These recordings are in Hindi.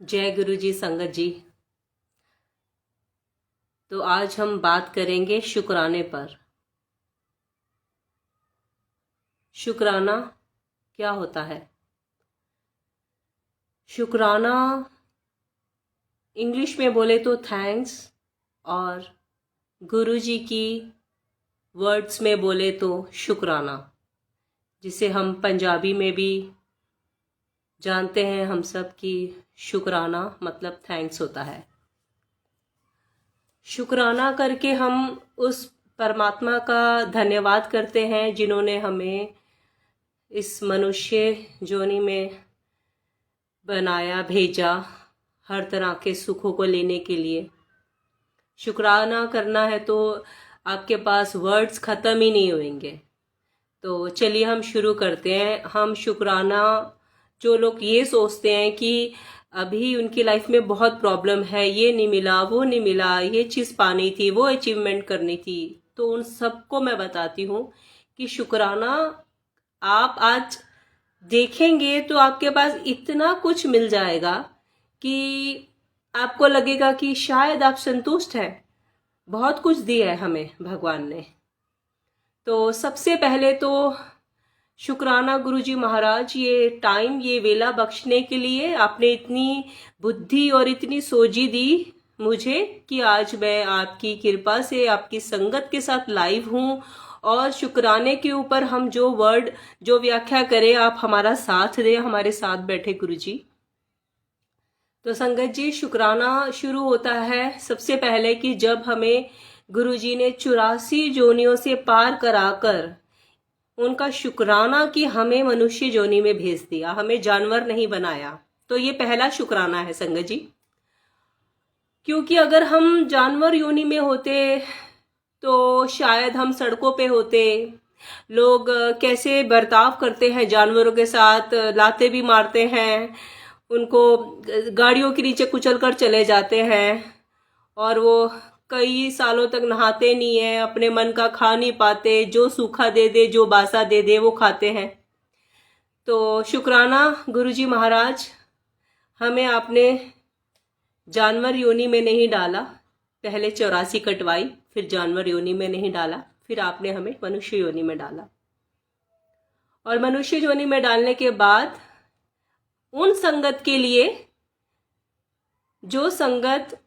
जय गुरु जी संगत जी। तो आज हम बात करेंगे शुक्राने पर। शुक्राना क्या होता है? शुक्राना इंग्लिश में बोले तो थैंक्स, और गुरु जी की वर्ड्स में बोले तो शुक्राना, जिसे हम पंजाबी में भी जानते हैं हम सब कि शुक्राना मतलब थैंक्स होता है। शुक्राना करके हम उस परमात्मा का धन्यवाद करते हैं जिन्होंने हमें इस मनुष्य जोनि में बनाया, भेजा, हर तरह के सुखों को लेने के लिए। शुक्राना करना है तो आपके पास वर्ड्स ख़त्म ही नहीं होंगे। तो चलिए हम शुरू करते हैं। हम शुक्राना, जो लोग ये सोचते हैं कि अभी उनकी लाइफ में बहुत प्रॉब्लम है, ये नहीं मिला, वो नहीं मिला, ये चीज़ पानी थी, वो अचीवमेंट करनी थी, तो उन सबको मैं बताती हूँ कि शुक्राना आप आज देखेंगे तो आपके पास इतना कुछ मिल जाएगा कि आपको लगेगा कि शायद आप संतुष्ट हैं। बहुत कुछ दिया है हमें भगवान ने। तो सबसे पहले तो शुक्राना गुरुजी महाराज, ये टाइम, ये वेला बख्शने के लिए आपने इतनी बुद्धि और इतनी सोजी दी मुझे कि आज मैं आपकी कृपा से आपकी संगत के साथ लाइव हूँ। और शुक्राने के ऊपर हम जो वर्ड, जो व्याख्या करें, आप हमारा साथ दें, हमारे साथ बैठे गुरुजी। तो संगत जी, शुक्राना शुरू होता है सबसे पहले कि जब हमें गुरुजी ने 84 जोनियों से पार कराकर उनका शुक्राना कि हमें मनुष्य जोनी में भेज दिया, हमें जानवर नहीं बनाया। तो ये पहला शुक्राना है संगत जी। क्योंकि अगर हम जानवर योनि में होते तो शायद हम सड़कों पे होते। लोग कैसे बर्ताव करते हैं जानवरों के साथ, लाते भी मारते हैं, उनको गाड़ियों के नीचे कुचल कर चले जाते हैं, और वो कई सालों तक नहाते नहीं है, अपने मन का खा नहीं पाते, जो सूखा दे दे, जो बासा दे दे वो खाते हैं। तो शुक्राना गुरुजी महाराज, हमें आपने जानवर योनि में नहीं डाला, पहले 84 कटवाई, फिर जानवर योनि में नहीं डाला, फिर आपने हमें मनुष्य योनि में डाला। और मनुष्य योनि में डालने के बाद उन संगत के लिए जो संगत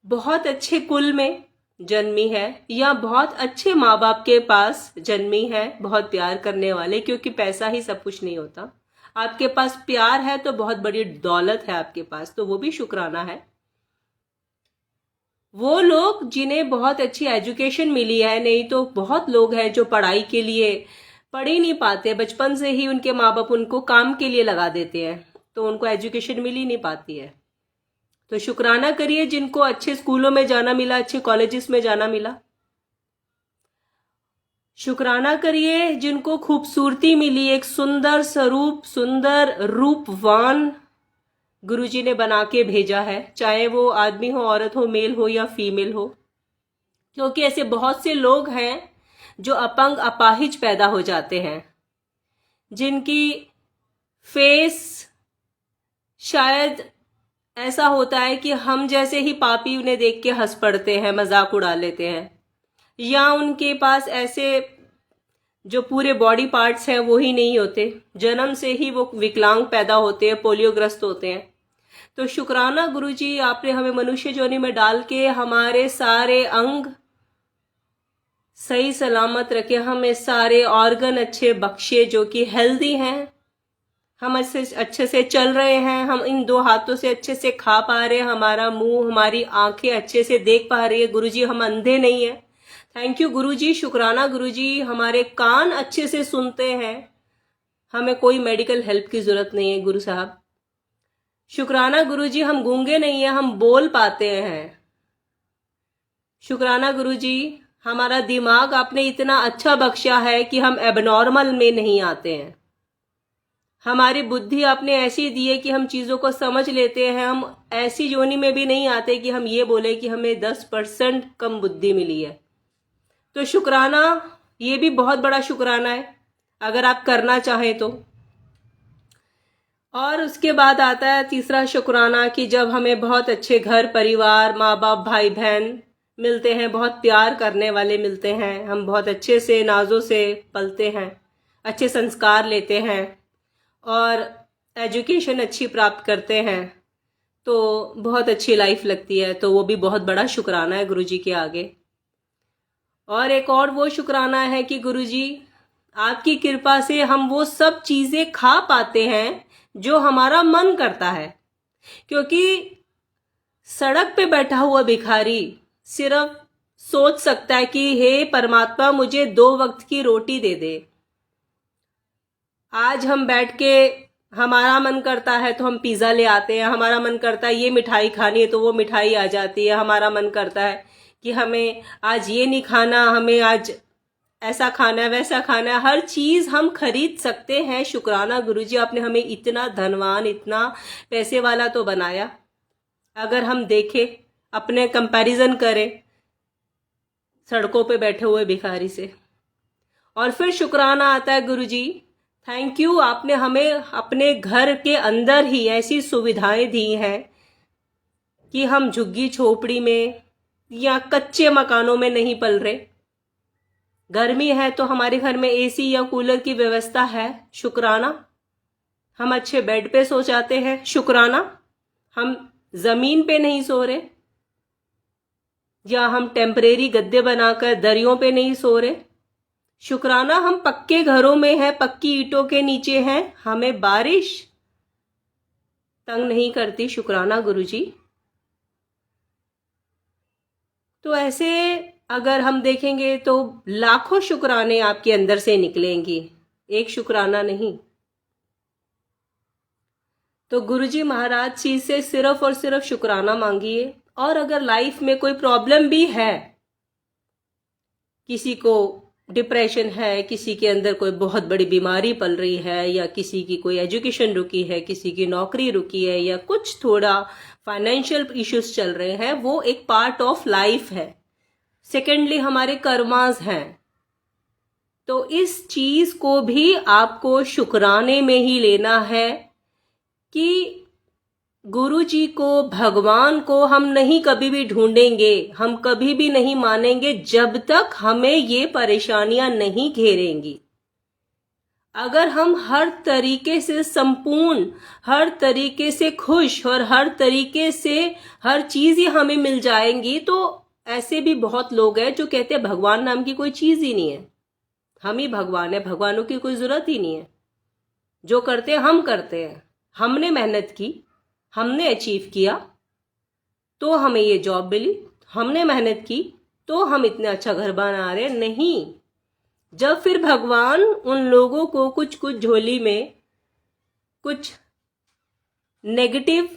बहुत अच्छे कुल में जन्मी है या बहुत अच्छे माँ बाप के पास जन्मी है, बहुत प्यार करने वाले, क्योंकि पैसा ही सब कुछ नहीं होता। आपके पास प्यार है तो बहुत बड़ी दौलत है आपके पास, तो वो भी शुक्राना है। वो लोग जिन्हें बहुत अच्छी एजुकेशन मिली है, नहीं तो बहुत लोग हैं जो पढ़ाई के लिए पढ़ ही नहीं पाते, बचपन से ही उनके माँ बाप उनको काम के लिए लगा देते हैं, तो उनको एजुकेशन मिल ही नहीं पाती है। तो शुक्राना करिए जिनको अच्छे स्कूलों में जाना मिला, अच्छे कॉलेजेस में जाना मिला। शुक्राना करिए जिनको खूबसूरती मिली, एक सुंदर स्वरूप, सुंदर रूपवान गुरुजी ने बना के भेजा है, चाहे वो आदमी हो, औरत हो, मेल हो या फीमेल हो। क्योंकि ऐसे बहुत से लोग हैं जो अपंग, अपाहिज पैदा हो जाते हैं, जिनकी फेस शायद ऐसा होता है कि हम जैसे ही पापी उन्हें देख के हंस पड़ते हैं, मजाक उड़ा लेते हैं, या उनके पास ऐसे जो पूरे बॉडी पार्ट्स हैं वो ही नहीं होते, जन्म से ही वो विकलांग पैदा होते हैं, पोलियोग्रस्त होते हैं। तो शुक्राना गुरुजी, आपने हमें मनुष्य जोनि में डाल के हमारे सारे अंग सही सलामत रखे, हमें सारे ऑर्गन अच्छे बख्शे जो कि हेल्दी हैं, हम अच्छे से चल रहे हैं, हम इन 2 हाथों से अच्छे से खा पा रहे हैं, हमारा मुंह, हमारी आंखें अच्छे से देख पा रही है गुरुजी, हम अंधे नहीं है। थैंक यू गुरुजी, शुक्राना गुरुजी। हमारे कान अच्छे से सुनते हैं, हमें कोई मेडिकल हेल्प की जरूरत नहीं है गुरु साहब। शुक्राना गुरुजी, हम गूंगे नहीं है, हम बोल पाते हैं। शुक्राना गुरुजी, हमारा दिमाग आपने इतना अच्छा बख्शा है कि हम एबनॉर्मल में नहीं आते हैं। हमारी बुद्धि आपने ऐसी दी है कि हम चीज़ों को समझ लेते हैं, हम ऐसी योनि में भी नहीं आते कि हम ये बोले कि हमें 10% कम बुद्धि मिली है। तो शुक्राना, ये भी बहुत बड़ा शुक्राना है अगर आप करना चाहें तो। और उसके बाद आता है तीसरा शुक्राना कि जब हमें बहुत अच्छे घर परिवार, माँ बाप, भाई बहन मिलते हैं, बहुत प्यार करने वाले मिलते हैं, हम बहुत अच्छे से नाजों से पलते हैं, अच्छे संस्कार लेते हैं और एजुकेशन अच्छी प्राप्त करते हैं, तो बहुत अच्छी लाइफ लगती है। तो वो भी बहुत बड़ा शुक्राना है गुरुजी के आगे। और एक और वो शुक्राना है कि गुरुजी आपकी कृपा से हम वो सब चीजें खा पाते हैं जो हमारा मन करता है, क्योंकि सड़क पे बैठा हुआ भिखारी सिर्फ सोच सकता है कि हे परमात्मा मुझे 2 वक्त की रोटी दे दे। आज हम बैठ के हमारा मन करता है तो हम पिज़्ज़ा ले आते हैं, हमारा मन करता है ये मिठाई खानी है तो वो मिठाई आ जाती है, हमारा मन करता है कि हमें आज ये नहीं खाना, हमें आज ऐसा खाना है, वैसा खाना है, हर चीज हम खरीद सकते हैं। शुक्राना गुरुजी, आपने हमें इतना धनवान, इतना पैसे वाला तो बनाया। अगर हम देखें, अपने कंपैरिजन करें सड़कों पे बैठे हुए भिखारी से। और फिर शुक्राना आता है गुरुजी, थैंक यू, आपने हमें अपने घर के अंदर ही ऐसी सुविधाएं दी हैं कि हम झुग्गी झोपड़ी में या कच्चे मकानों में नहीं पल रहे। गर्मी है तो हमारे घर में एसी या कूलर की व्यवस्था है, शुक्राना। हम अच्छे बेड पे सो जाते हैं, शुक्राना। हम जमीन पे नहीं सो रहे या हम टेम्परेरी गद्दे बनाकर दरियों पे नहीं सो रहे, शुक्राना। हम पक्के घरों में हैं, पक्की ईंटों के नीचे हैं, हमें बारिश तंग नहीं करती, शुक्राना गुरुजी। तो ऐसे अगर हम देखेंगे तो लाखों शुक्राने आपके अंदर से निकलेंगी, एक शुक्राना नहीं। तो गुरुजी महाराज जी से सिर्फ और सिर्फ शुक्राना मांगिए। और अगर लाइफ में कोई प्रॉब्लम भी है, किसी को डिप्रेशन है, किसी के अंदर कोई बहुत बड़ी बीमारी पल रही है, या किसी की कोई एजुकेशन रुकी है, किसी की नौकरी रुकी है, या कुछ थोड़ा फाइनेंशियल इश्यूज चल रहे हैं, वो एक पार्ट ऑफ लाइफ है। सेकेंडली हमारे कर्मास हैं। तो इस चीज को भी आपको शुक्राने में ही लेना है कि गुरु जी को, भगवान को हम नहीं कभी भी ढूंढेंगे, हम कभी भी नहीं मानेंगे जब तक हमें ये परेशानियां नहीं घेरेंगी। अगर हम हर तरीके से संपूर्ण, हर तरीके से खुश और हर तरीके से हर चीज ही हमें मिल जाएंगी, तो ऐसे भी बहुत लोग हैं जो कहते हैं भगवान नाम की कोई चीज ही नहीं है, हम ही भगवान है, भगवानों की कोई जरूरत ही नहीं है, जो करते हैं हम करते हैं, हमने मेहनत की, हमने अचीव किया तो हमें ये जॉब मिली, हमने मेहनत की तो हम इतना अच्छा घर बना रहे। नहीं, जब फिर भगवान उन लोगों को कुछ कुछ झोली में कुछ नेगेटिव,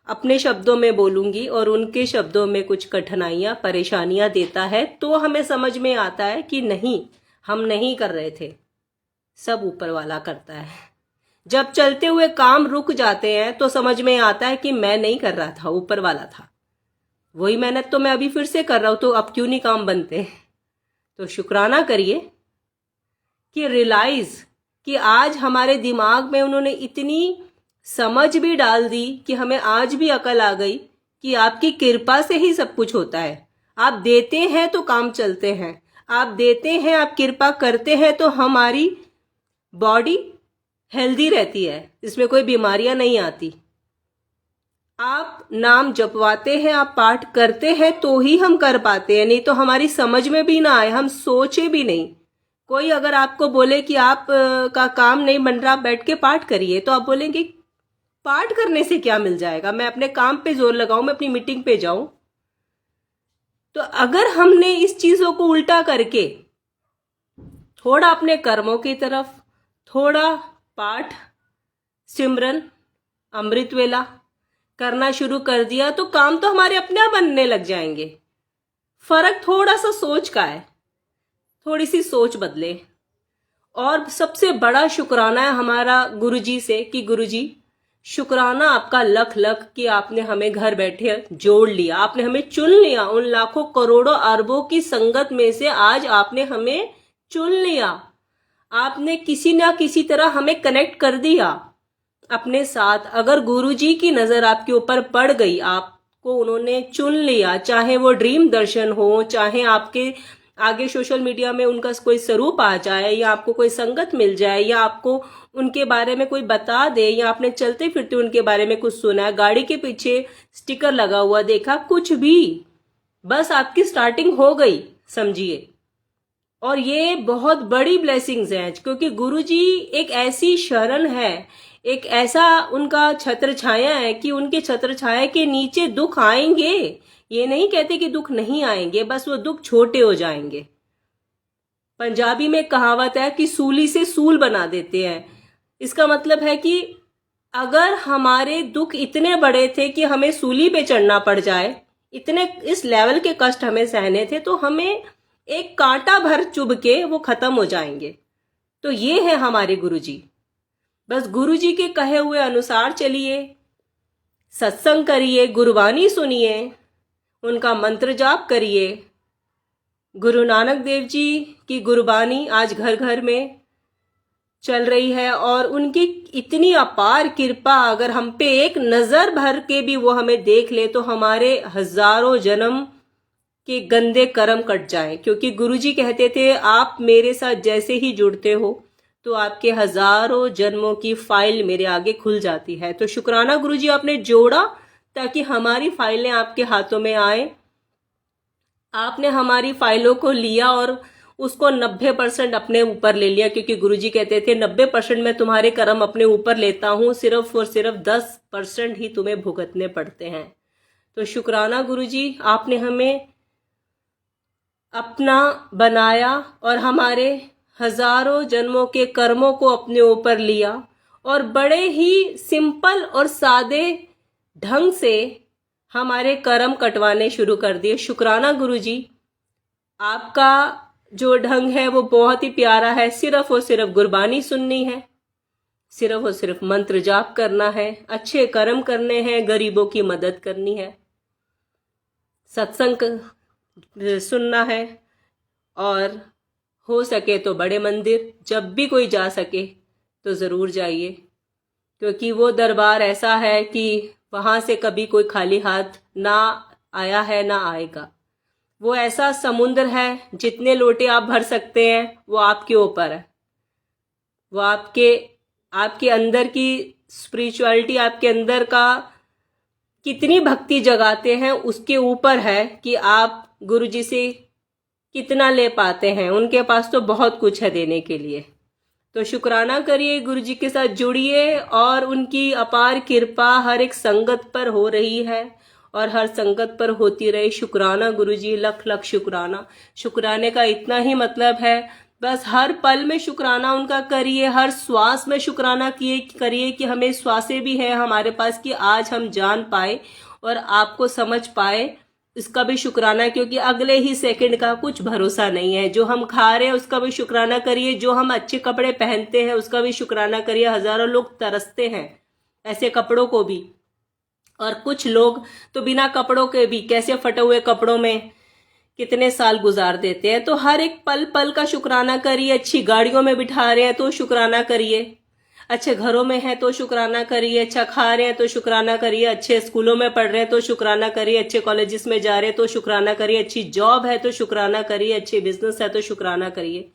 अपने शब्दों में बोलूंगी और उनके शब्दों में कुछ कठिनाइयां, परेशानियां देता है, तो हमें समझ में आता है कि नहीं, हम नहीं कर रहे थे, सब ऊपर वाला करता है। जब चलते हुए काम रुक जाते हैं तो समझ में आता है कि मैं नहीं कर रहा था, ऊपर वाला था, वही मेहनत तो मैं अभी फिर से कर रहा हूं, तो अब क्यों नहीं काम बनते। तो शुक्राना करिए कि रियलाइज कि आज हमारे दिमाग में उन्होंने इतनी समझ भी डाल दी कि हमें आज भी अकल आ गई कि आपकी कृपा से ही सब कुछ होता है। आप देते हैं तो काम चलते हैं, आप देते हैं, आप कृपा करते हैं तो हमारी बॉडी हेल्दी रहती है, इसमें कोई बीमारियां नहीं आती। आप नाम जपवाते हैं, आप पाठ करते हैं तो ही हम कर पाते हैं, नहीं तो हमारी समझ में भी ना आए, हम सोचे भी नहीं। कोई अगर आपको बोले कि आप का काम नहीं बन रहा, आप बैठ के पाठ करिए, तो आप बोलेंगे पाठ करने से क्या मिल जाएगा, मैं अपने काम पे जोर लगाऊं, मैं अपनी मीटिंग पे जाऊं। तो अगर हमने इस चीजों को उल्टा करके थोड़ा अपने कर्मों की तरफ, थोड़ा पाठ, सिमरन, अमृत वेला करना शुरू कर दिया, तो काम तो हमारे अपने आप बनने लग जाएंगे। फर्क थोड़ा सा सोच का है, थोड़ी सी सोच बदले। और सबसे बड़ा शुक्राना है हमारा गुरुजी से कि गुरुजी शुक्राना आपका लख लख कि आपने हमें घर बैठे जोड़ लिया, आपने हमें चुन लिया, उन लाखों करोड़ों अरबों की संगत में से आज आपने हमें चुन लिया, आपने किसी ना किसी तरह हमें कनेक्ट कर दिया। अपने साथ, अगर गुरुजी की नजर आपके ऊपर पड़ गई, आपको उन्होंने चुन लिया, चाहे वो ड्रीम दर्शन हो, चाहे आपके आगे सोशल मीडिया में उनका कोई स्वरूप आ जाए, या आपको कोई संगत मिल जाए, या आपको उनके बारे में कोई बता दे, या आपने चलते फिरते उनके बारे में कुछ सुना, गाड़ी के पीछे स्टिकर लगा हुआ देखा, कुछ भी, बस आपकी स्टार्टिंग हो गई समझिए। और ये बहुत बड़ी ब्लेसिंग्स हैं, क्योंकि गुरुजी एक ऐसी शरण है, एक ऐसा उनका छत्र छाया है कि उनके छत्र छाया के नीचे दुख आएंगे, ये नहीं कहते कि दुख नहीं आएंगे, बस वो दुख छोटे हो जाएंगे। पंजाबी में कहावत है कि सूली से सूल बना देते हैं। इसका मतलब है कि अगर हमारे दुख इतने बड़े थे कि हमें सूली पे चढ़ना पड़ जाए, इतने इस लेवल के कष्ट हमें सहने थे, तो हमें एक कांटा भर चुभ के वो खत्म हो जाएंगे। तो ये है हमारे गुरुजी। बस गुरुजी के कहे हुए अनुसार चलिए, सत्संग करिए, गुरबानी सुनिए, उनका मंत्र जाप करिए। गुरु नानक देव जी की गुरबानी आज घर घर में चल रही है, और उनकी इतनी अपार कृपा, अगर हम पे एक नजर भर के भी वो हमें देख ले तो हमारे हजारों जन्म के गंदे कर्म कट जाएं। क्योंकि गुरुजी कहते थे, आप मेरे साथ जैसे ही जुड़ते हो तो आपके हजारों जन्मों की फाइल मेरे आगे खुल जाती है। तो शुक्राना गुरुजी, आपने जोड़ा ताकि हमारी फाइलें आपके हाथों में आए। आपने हमारी फाइलों को लिया और उसको 90% अपने ऊपर ले लिया, क्योंकि गुरुजी कहते थे 90% मैं तुम्हारे कर्म अपने ऊपर लेता हूं, सिर्फ और सिर्फ 10% ही तुम्हें भुगतने पड़ते हैं। तो शुक्राना गुरुजी, आपने हमें अपना बनाया और हमारे हजारों जन्मों के कर्मों को अपने ऊपर लिया, और बड़े ही सिंपल और सादे ढंग से हमारे कर्म कटवाने शुरू कर दिए। शुक्राना गुरुजी, आपका जो ढंग है वो बहुत ही प्यारा है। सिर्फ और सिर्फ गुरबानी सुननी है, सिर्फ और सिर्फ मंत्र जाप करना है, अच्छे कर्म करने हैं, गरीबों की मदद करनी है, सत्संग सुनना है, और हो सके तो बड़े मंदिर जब भी कोई जा सके तो ज़रूर जाइए, क्योंकि वो दरबार ऐसा है कि वहाँ से कभी कोई खाली हाथ ना आया है ना आएगा। वो ऐसा समुद्र है, जितने लोटे आप भर सकते हैं वो आपके ऊपर है। वो आपके अंदर की स्पिरिचुअलिटी, आपके अंदर का कितनी भक्ति जगाते हैं उसके ऊपर है कि आप गुरुजी से कितना ले पाते हैं। उनके पास तो बहुत कुछ है देने के लिए। तो शुक्राना करिए, गुरुजी के साथ जुड़िए, और उनकी अपार कृपा हर एक संगत पर हो रही है और हर संगत पर होती रहे। शुक्राना गुरुजी, लख लख शुक्राना। शुक्राने का इतना ही मतलब है, बस हर पल में शुक्राना उनका करिए, हर श्वास में शुक्राना करिए कि हमें श्वासें भी है हमारे पास, कि आज हम जान पाए और आपको समझ पाए, इसका भी शुक्राना। क्योंकि अगले ही सेकंड का कुछ भरोसा नहीं है। जो हम खा रहे हैं उसका भी शुक्राना करिए, जो हम अच्छे कपड़े पहनते हैं उसका भी शुक्राना करिए। हजारों लोग तरसते हैं ऐसे कपड़ों को भी, और कुछ लोग तो बिना कपड़ों के भी कैसे फटे हुए कपड़ों में कितने साल गुजार देते हैं। तो हर एक पल पल का शुक्राना करिए। अच्छी गाड़ियों में बिठा रहे हैं तो शुक्राना करिए, अच्छे घरों में है तो शुक्राना करिए, अच्छा खा रहे हैं तो शुक्राना करिए, अच्छे स्कूलों में पढ़ रहे हैं तो शुक्राना करिए, अच्छे कॉलेजेस में जा रहे हैं तो शुक्राना करिए, अच्छी जॉब है तो शुक्राना करिए, अच्छे बिजनेस है तो शुक्राना करिए,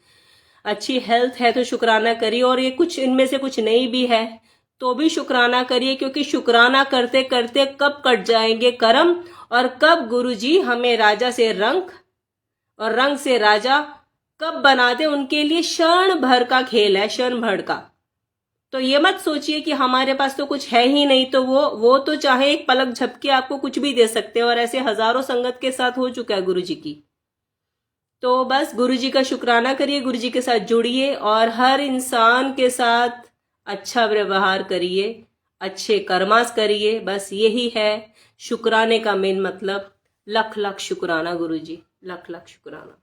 अच्छी हेल्थ है तो शुक्राना करिए, और ये कुछ इनमें से कुछ नहीं भी है तो भी शुक्राना करिए। क्योंकि शुक्राना करते करते कब कट जाएंगे कर्म, और कब गुरुजी हमें राजा से रंग और रंग से राजा कब बना दे, उनके लिए क्षण भर का खेल है, क्षण भर का। तो ये मत सोचिए कि हमारे पास तो कुछ है ही नहीं, तो वो तो चाहे एक पलक झपके आपको कुछ भी दे सकते हैं, और ऐसे हजारों संगत के साथ हो चुका है गुरुजी की। तो बस गुरुजी का शुक्राना करिए, गुरुजी के साथ जुड़िए, और हर इंसान के साथ अच्छा व्यवहार करिए, अच्छे कर्मास करिए। बस यही है शुक्राने का मेन मतलब। लख लख शुक्राना गुरुजी, लख लख शुक्राना।